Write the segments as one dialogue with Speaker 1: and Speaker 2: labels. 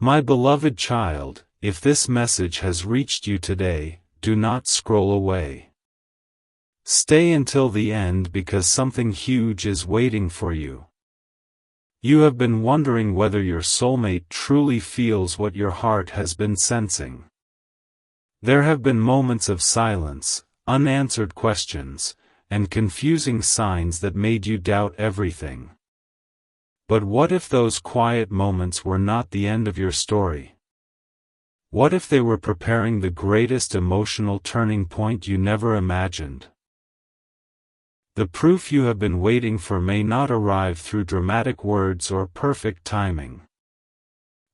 Speaker 1: My beloved child, if this message has reached you today, do not scroll away. Stay until the end because something huge is waiting for you. You have been wondering whether your soulmate truly feels what your heart has been sensing. There have been moments of silence, unanswered questions, and confusing signs that made you doubt everything. But what if those quiet moments were not the end of your story? What if they were preparing the greatest emotional turning point you never imagined? The proof you have been waiting for may not arrive through dramatic words or perfect timing.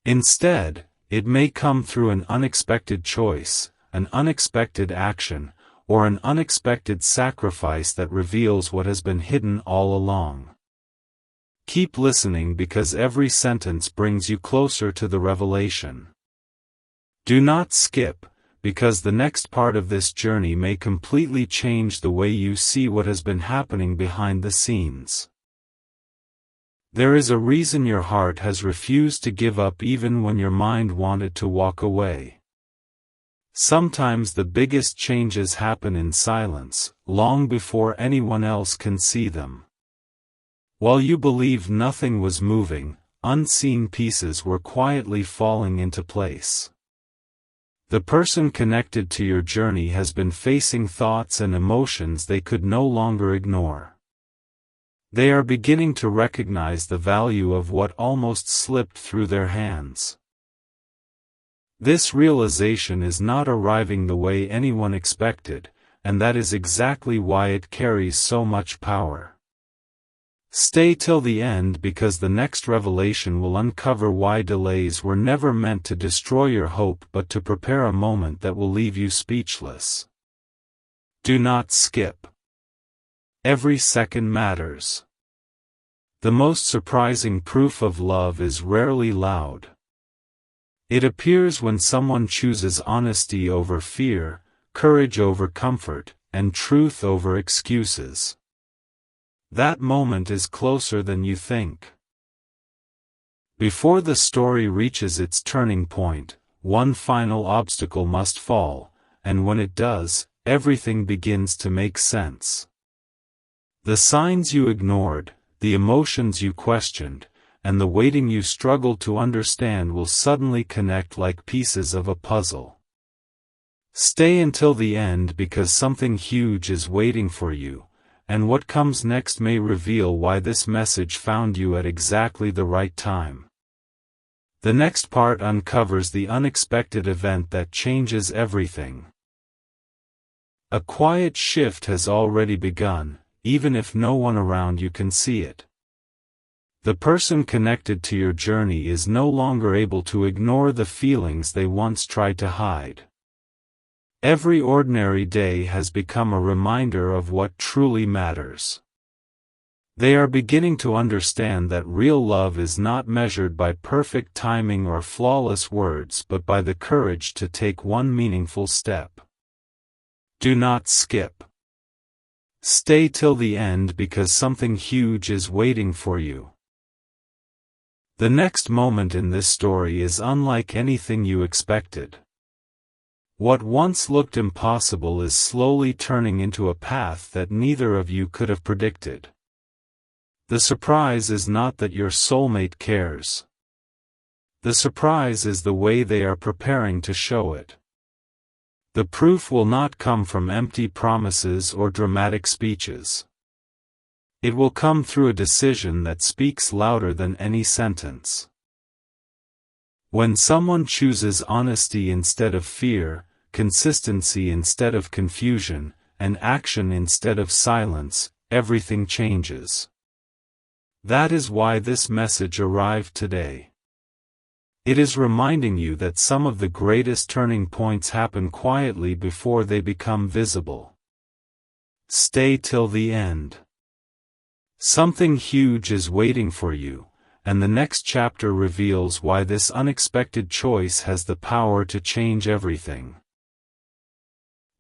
Speaker 1: Instead, it may come through an unexpected choice, an unexpected action, or an unexpected sacrifice that reveals what has been hidden all along. Keep listening because every sentence brings you closer to the revelation. Do not skip, because the next part of this journey may completely change the way you see what has been happening behind the scenes. There is a reason your heart has refused to give up even when your mind wanted to walk away. Sometimes the biggest changes happen in silence, long before anyone else can see them. While you believed nothing was moving, unseen pieces were quietly falling into place. The person connected to your journey has been facing thoughts and emotions they could no longer ignore. They are beginning to recognize the value of what almost slipped through their hands. This realization is not arriving the way anyone expected, and that is exactly why it carries so much power. Stay till the end because the next revelation will uncover why delays were never meant to destroy your hope but to prepare a moment that will leave you speechless. Do not skip. Every second matters. The most surprising proof of love is rarely loud. It appears when someone chooses honesty over fear, courage over comfort, and truth over excuses. That moment is closer than you think. Before the story reaches its turning point, one final obstacle must fall, and when it does, everything begins to make sense. The signs you ignored, the emotions you questioned, and the waiting you struggled to understand will suddenly connect like pieces of a puzzle. Stay until the end because something huge is waiting for you, and what comes next may reveal why this message found you at exactly the right time. The next part uncovers the unexpected event that changes everything. A quiet shift has already begun, even if no one around you can see it. The person connected to your journey is no longer able to ignore the feelings they once tried to hide. Every ordinary day has become a reminder of what truly matters. They are beginning to understand that real love is not measured by perfect timing or flawless words but by the courage to take one meaningful step. Do not skip. Stay till the end because something huge is waiting for you. The next moment in this story is unlike anything you expected. What once looked impossible is slowly turning into a path that neither of you could have predicted. The surprise is not that your soulmate cares. The surprise is the way they are preparing to show it. The proof will not come from empty promises or dramatic speeches. It will come through a decision that speaks louder than any sentence. When someone chooses honesty instead of fear, consistency instead of confusion, and action instead of silence, everything changes. That is why this message arrived today. It is reminding you that some of the greatest turning points happen quietly before they become visible. Stay till the end. Something huge is waiting for you, and the next chapter reveals why this unexpected choice has the power to change everything.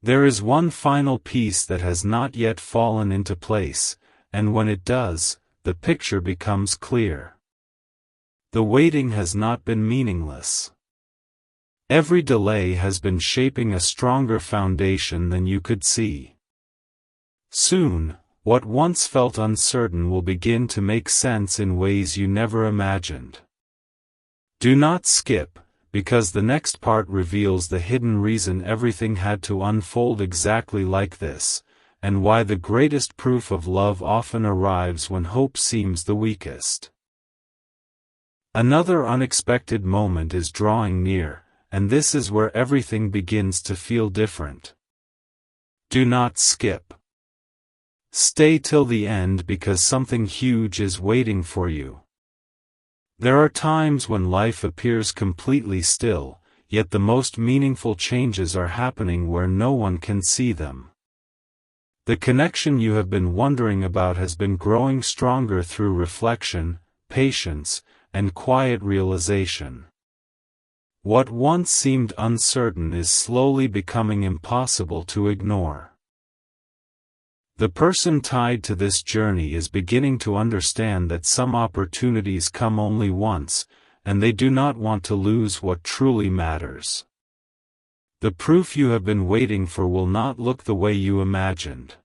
Speaker 1: There is one final piece that has not yet fallen into place, and when it does, the picture becomes clear. The waiting has not been meaningless. Every delay has been shaping a stronger foundation than you could see. Soon, what once felt uncertain will begin to make sense in ways you never imagined. Do not skip, because the next part reveals the hidden reason everything had to unfold exactly like this, and why the greatest proof of love often arrives when hope seems the weakest. Another unexpected moment is drawing near, and this is where everything begins to feel different. Do not skip. Stay till the end because something huge is waiting for you. There are times when life appears completely still, yet the most meaningful changes are happening where no one can see them. The connection you have been wondering about has been growing stronger through reflection, patience, and quiet realization. What once seemed uncertain is slowly becoming impossible to ignore. The person tied to this journey is beginning to understand that some opportunities come only once, and they do not want to lose what truly matters. The proof you have been waiting for will not look the way you imagined.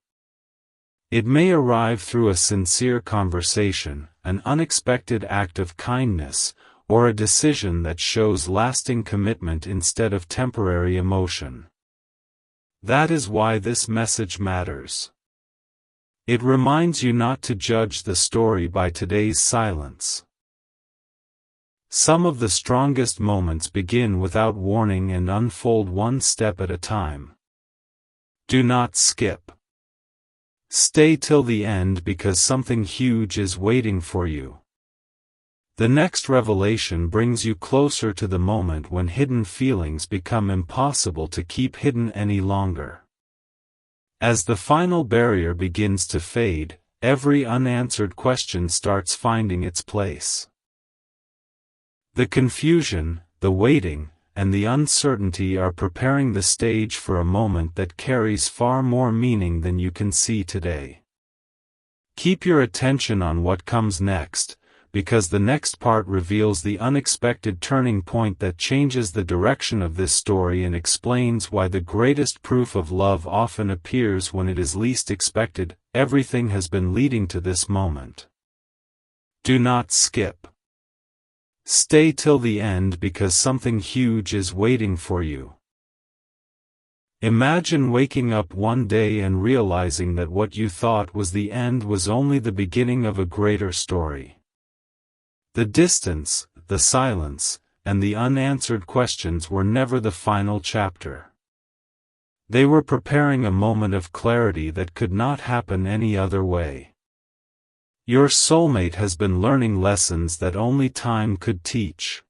Speaker 1: It may arrive through a sincere conversation, an unexpected act of kindness, or a decision that shows lasting commitment instead of temporary emotion. That is why this message matters. It reminds you not to judge the story by today's silence. Some of the strongest moments begin without warning and unfold one step at a time. Do not skip. Stay till the end because something huge is waiting for you. The next revelation brings you closer to the moment when hidden feelings become impossible to keep hidden any longer. As the final barrier begins to fade, every unanswered question starts finding its place. The confusion, the waiting, and the uncertainty are preparing the stage for a moment that carries far more meaning than you can see today. Keep your attention on what comes next, because the next part reveals the unexpected turning point that changes the direction of this story and explains why the greatest proof of love often appears when it is least expected. Everything has been leading to this moment. Do not skip. Stay till the end because something huge is waiting for you. Imagine waking up one day and realizing that what you thought was the end was only the beginning of a greater story. The distance, the silence, and the unanswered questions were never the final chapter. They were preparing a moment of clarity that could not happen any other way. Your soulmate has been learning lessons that only time could teach.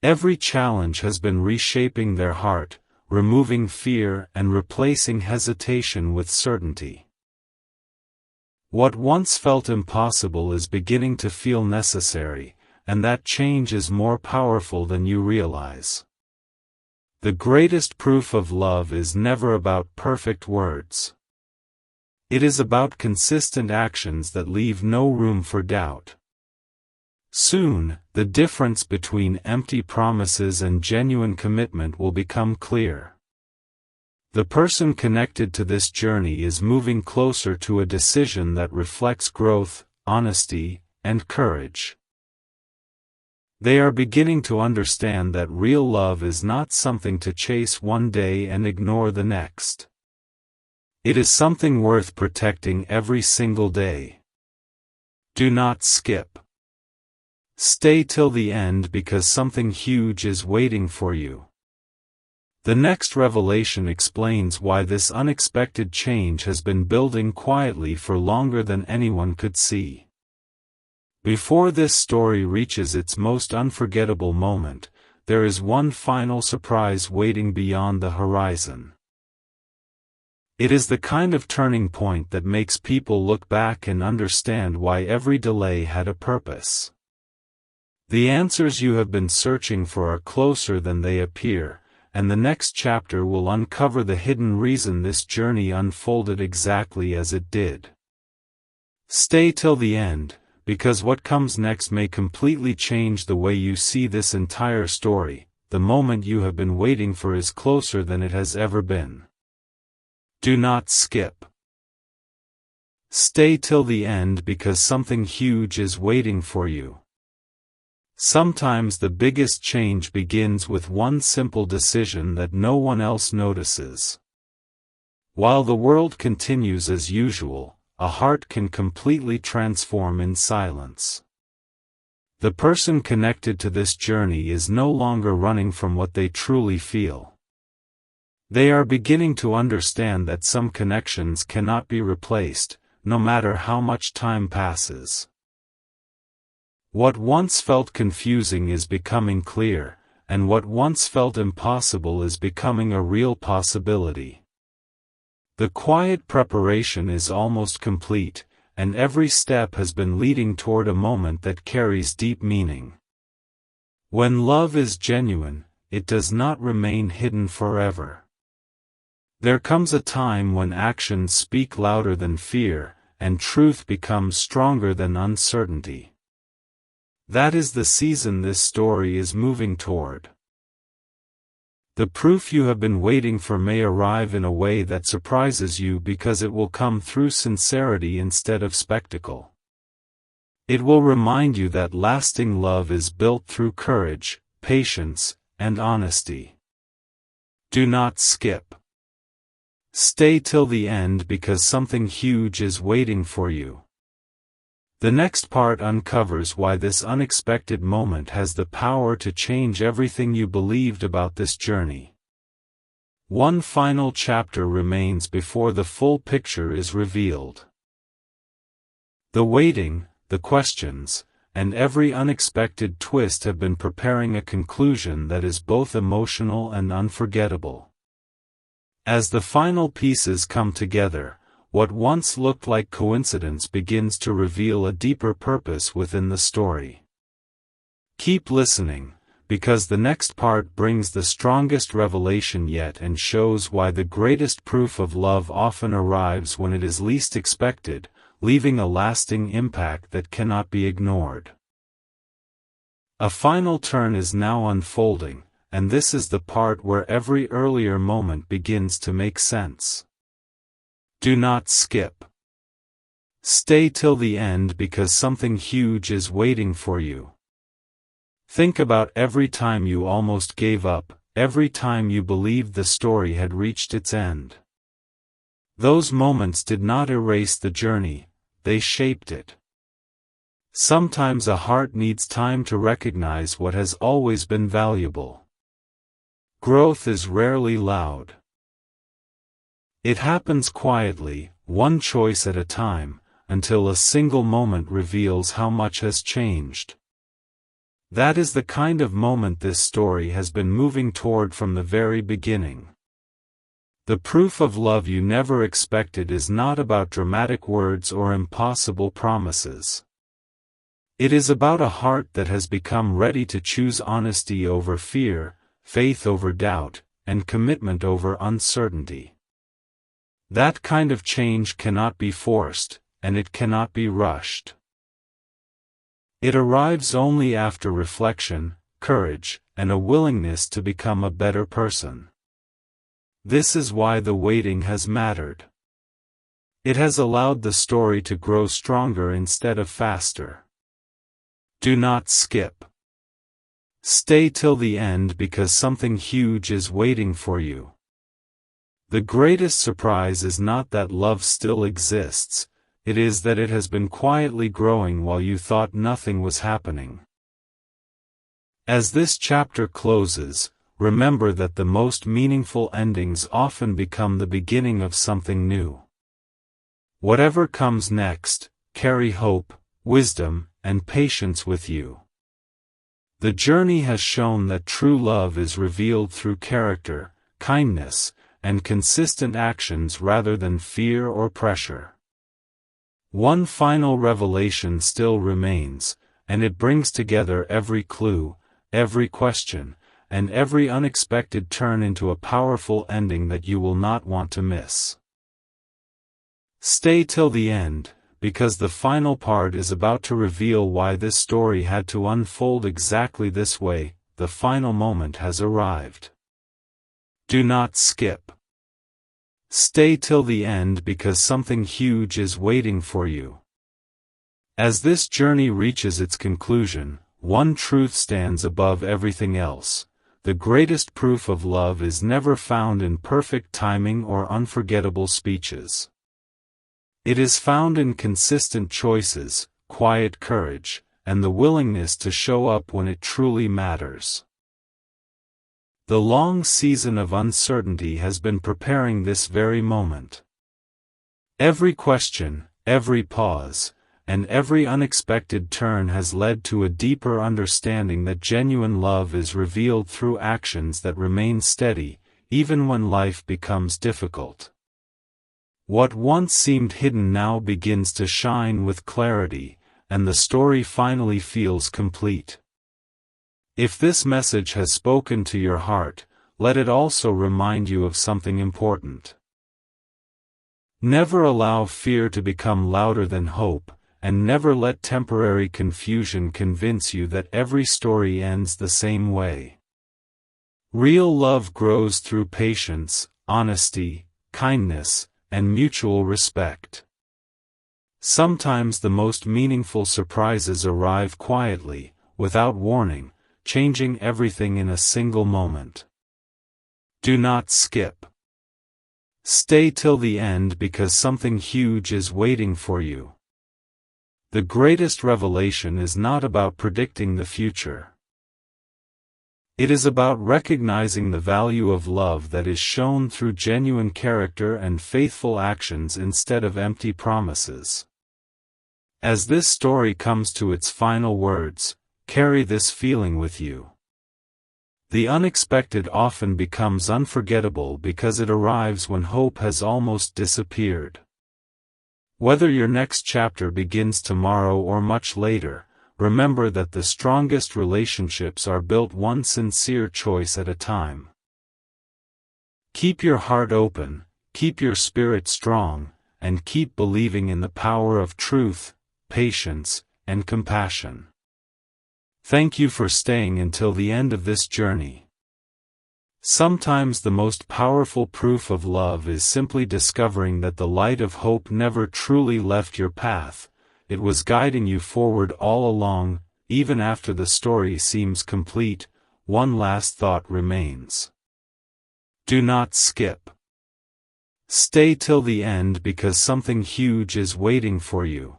Speaker 1: Every challenge has been reshaping their heart, removing fear and replacing hesitation with certainty. What once felt impossible is beginning to feel necessary, and that change is more powerful than you realize. The greatest proof of love is never about perfect words. It is about consistent actions that leave no room for doubt. Soon, the difference between empty promises and genuine commitment will become clear. The person connected to this journey is moving closer to a decision that reflects growth, honesty, and courage. They are beginning to understand that real love is not something to chase one day and ignore the next. It is something worth protecting every single day. Do not skip. Stay till the end because something huge is waiting for you. The next revelation explains why this unexpected change has been building quietly for longer than anyone could see. Before this story reaches its most unforgettable moment, there is one final surprise waiting beyond the horizon. It is the kind of turning point that makes people look back and understand why every delay had a purpose. The answers you have been searching for are closer than they appear, and the next chapter will uncover the hidden reason this journey unfolded exactly as it did. Stay till the end, because what comes next may completely change the way you see this entire story. The moment you have been waiting for is closer than it has ever been. Do not skip. Stay till the end because something huge is waiting for you. Sometimes the biggest change begins with one simple decision that no one else notices. While the world continues as usual, a heart can completely transform in silence. The person connected to this journey is no longer running from what they truly feel. They are beginning to understand that some connections cannot be replaced, no matter how much time passes. What once felt confusing is becoming clear, and what once felt impossible is becoming a real possibility. The quiet preparation is almost complete, and every step has been leading toward a moment that carries deep meaning. When love is genuine, it does not remain hidden forever. There comes a time when actions speak louder than fear, and truth becomes stronger than uncertainty. That is the season this story is moving toward. The proof you have been waiting for may arrive in a way that surprises you because it will come through sincerity instead of spectacle. It will remind you that lasting love is built through courage, patience, and honesty. Do not skip. Stay till the end because something huge is waiting for you. The next part uncovers why this unexpected moment has the power to change everything you believed about this journey. One final chapter remains before the full picture is revealed. The waiting, the questions, and every unexpected twist have been preparing a conclusion that is both emotional and unforgettable. As the final pieces come together, what once looked like coincidence begins to reveal a deeper purpose within the story. Keep listening, because the next part brings the strongest revelation yet and shows why the greatest proof of love often arrives when it is least expected, leaving a lasting impact that cannot be ignored. A final turn is now unfolding, and this is the part where every earlier moment begins to make sense. Do not skip. Stay till the end because something huge is waiting for you. Think about every time you almost gave up, every time you believed the story had reached its end. Those moments did not erase the journey, they shaped it. Sometimes a heart needs time to recognize what has always been valuable. Growth is rarely loud. It happens quietly, one choice at a time, until a single moment reveals how much has changed. That is the kind of moment this story has been moving toward from the very beginning. The proof of love you never expected is not about dramatic words or impossible promises. It is about a heart that has become ready to choose honesty over fear, faith over doubt, and commitment over uncertainty. That kind of change cannot be forced, and it cannot be rushed. It arrives only after reflection, courage, and a willingness to become a better person. This is why the waiting has mattered. It has allowed the story to grow stronger instead of faster. Do not skip. Stay till the end because something huge is waiting for you. The greatest surprise is not that love still exists, it is that it has been quietly growing while you thought nothing was happening. As this chapter closes, remember that the most meaningful endings often become the beginning of something new. Whatever comes next, carry hope, wisdom, and patience with you. The journey has shown that true love is revealed through character, kindness, and consistent actions rather than fear or pressure. One final revelation still remains, and it brings together every clue, every question, and every unexpected turn into a powerful ending that you will not want to miss. Stay till the end, because the final part is about to reveal why this story had to unfold exactly this way. The final moment has arrived. Do not skip. Stay till the end because something huge is waiting for you. As this journey reaches its conclusion, one truth stands above everything else. The greatest proof of love is never found in perfect timing or unforgettable speeches. It is found in consistent choices, quiet courage, and the willingness to show up when it truly matters. The long season of uncertainty has been preparing this very moment. Every question, every pause, and every unexpected turn has led to a deeper understanding that genuine love is revealed through actions that remain steady, even when life becomes difficult. What once seemed hidden now begins to shine with clarity, and the story finally feels complete. If this message has spoken to your heart, let it also remind you of something important. Never allow fear to become louder than hope, and never let temporary confusion convince you that every story ends the same way. Real love grows through patience, honesty, kindness, and mutual respect. Sometimes the most meaningful surprises arrive quietly, without warning, changing everything in a single moment. Do not skip. Stay till the end because something huge is waiting for you. The greatest revelation is not about predicting the future. It is about recognizing the value of love that is shown through genuine character and faithful actions instead of empty promises. As this story comes to its final words, carry this feeling with you. The unexpected often becomes unforgettable because it arrives when hope has almost disappeared. Whether your next chapter begins tomorrow or much later, remember that the strongest relationships are built one sincere choice at a time. Keep your heart open, keep your spirit strong, and keep believing in the power of truth, patience, and compassion. Thank you for staying until the end of this journey. Sometimes the most powerful proof of love is simply discovering that the light of hope never truly left your path. It was guiding you forward all along. Even after the story seems complete, one last thought remains. Do not skip. Stay till the end because something huge is waiting for you.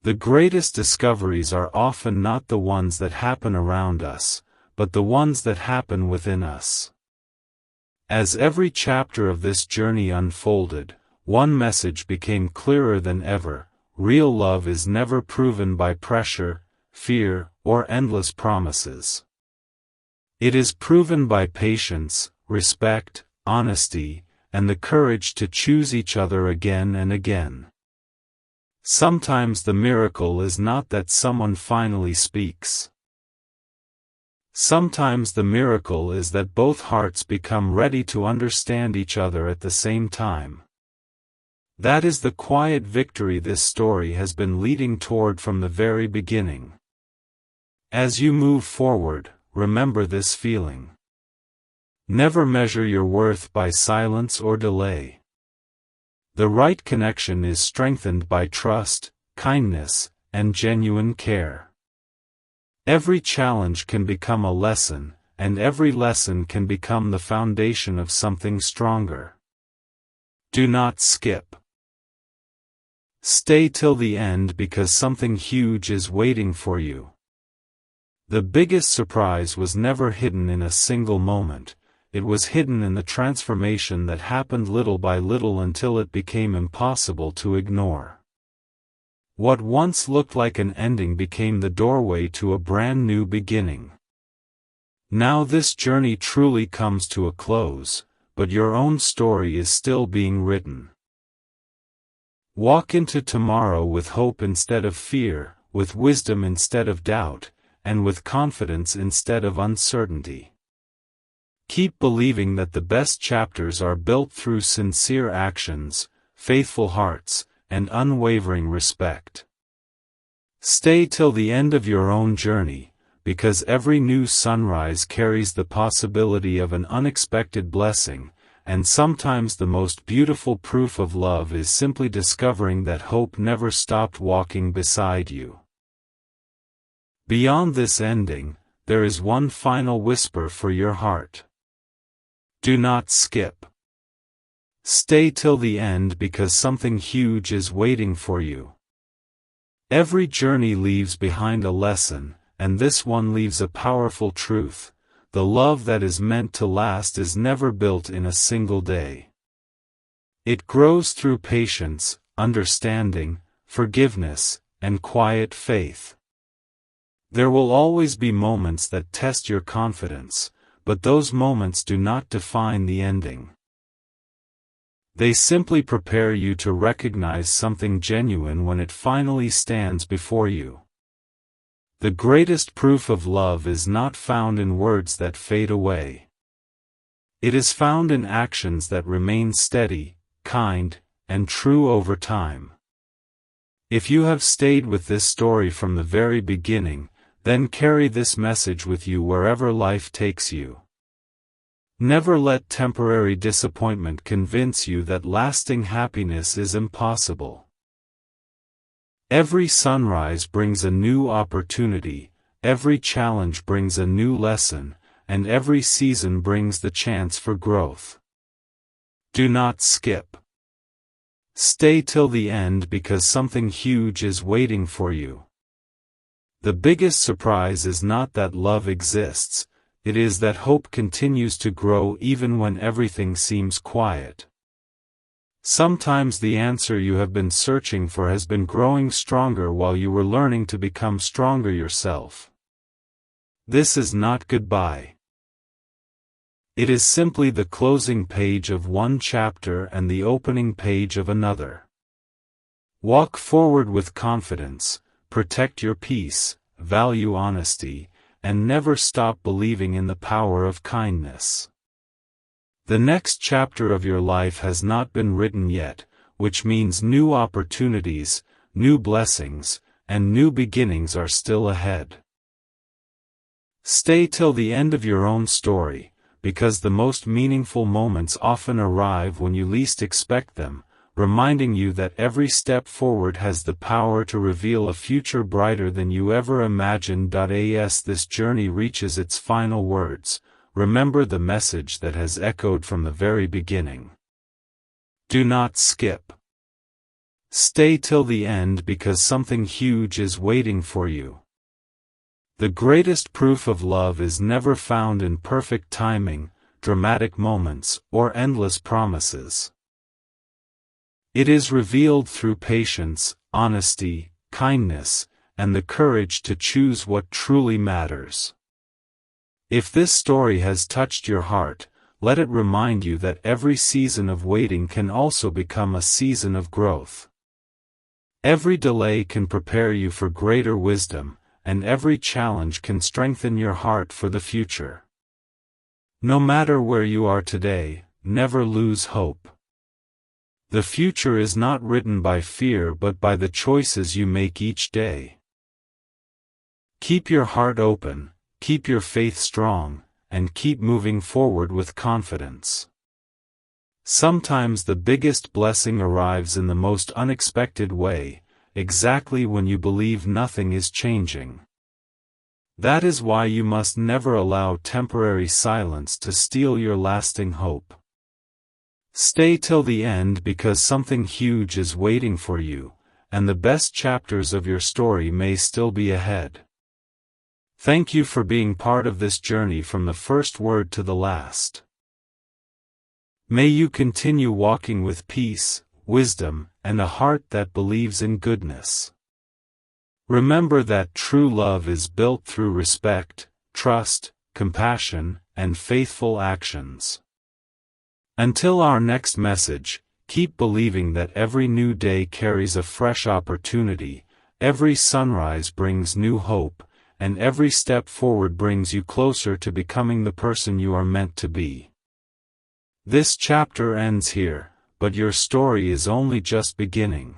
Speaker 1: The greatest discoveries are often not the ones that happen around us, but the ones that happen within us. As every chapter of this journey unfolded, one message became clearer than ever. Real love is never proven by pressure, fear, or endless promises. It is proven by patience, respect, honesty, and the courage to choose each other again and again. Sometimes the miracle is not that someone finally speaks. Sometimes the miracle is that both hearts become ready to understand each other at the same time. That is the quiet victory this story has been leading toward from the very beginning. As you move forward, remember this feeling. Never measure your worth by silence or delay. The right connection is strengthened by trust, kindness, and genuine care. Every challenge can become a lesson, and every lesson can become the foundation of something stronger. Do not skip. Stay till the end because something huge is waiting for you. The biggest surprise was never hidden in a single moment. It was hidden in the transformation that happened little by little until it became impossible to ignore. What once looked like an ending became the doorway to a brand new beginning. Now this journey truly comes to a close, but your own story is still being written. Walk into tomorrow with hope instead of fear, with wisdom instead of doubt, and with confidence instead of uncertainty. Keep believing that the best chapters are built through sincere actions, faithful hearts, and unwavering respect. Stay till the end of your own journey, because every new sunrise carries the possibility of an unexpected blessing, and sometimes the most beautiful proof of love is simply discovering that hope never stopped walking beside you. Beyond this ending, there is one final whisper for your heart. Do not skip. Stay till the end because something huge is waiting for you. Every journey leaves behind a lesson, and this one leaves a powerful truth. The love that is meant to last is never built in a single day. It grows through patience, understanding, forgiveness, and quiet faith. There will always be moments that test your confidence, but those moments do not define the ending. They simply prepare you to recognize something genuine when it finally stands before you. The greatest proof of love is not found in words that fade away. It is found in actions that remain steady, kind, and true over time. If you have stayed with this story from the very beginning, then carry this message with you wherever life takes you. Never let temporary disappointment convince you that lasting happiness is impossible. Every sunrise brings a new opportunity, every challenge brings a new lesson, and every season brings the chance for growth. Do not skip. Stay till the end because something huge is waiting for you. The biggest surprise is not that love exists, it is that hope continues to grow even when everything seems quiet. Sometimes the answer you have been searching for has been growing stronger while you were learning to become stronger yourself. This is not goodbye. It is simply the closing page of one chapter and the opening page of another. Walk forward with confidence, protect your peace, value honesty, and never stop believing in the power of kindness. The next chapter of your life has not been written yet, which means new opportunities, new blessings, and new beginnings are still ahead. Stay till the end of your own story, because the most meaningful moments often arrive when you least expect them, reminding you that every step forward has the power to reveal a future brighter than you ever imagined. As this journey reaches its final words, remember the message that has echoed from the very beginning. Do not skip. Stay till the end because something huge is waiting for you. The greatest proof of love is never found in perfect timing, dramatic moments, or endless promises. It is revealed through patience, honesty, kindness, and the courage to choose what truly matters. If this story has touched your heart, let it remind you that every season of waiting can also become a season of growth. Every delay can prepare you for greater wisdom, and every challenge can strengthen your heart for the future. No matter where you are today, never lose hope. The future is not written by fear but by the choices you make each day. Keep your heart open, keep your faith strong, and keep moving forward with confidence. Sometimes the biggest blessing arrives in the most unexpected way, exactly when you believe nothing is changing. That is why you must never allow temporary silence to steal your lasting hope. Stay till the end because something huge is waiting for you, and the best chapters of your story may still be ahead. Thank you for being part of this journey from the first word to the last. May you continue walking with peace, wisdom, and a heart that believes in goodness. Remember that true love is built through respect, trust, compassion, and faithful actions. Until our next message, keep believing that every new day carries a fresh opportunity, every sunrise brings new hope, and every step forward brings you closer to becoming the person you are meant to be. This chapter ends here, but your story is only just beginning.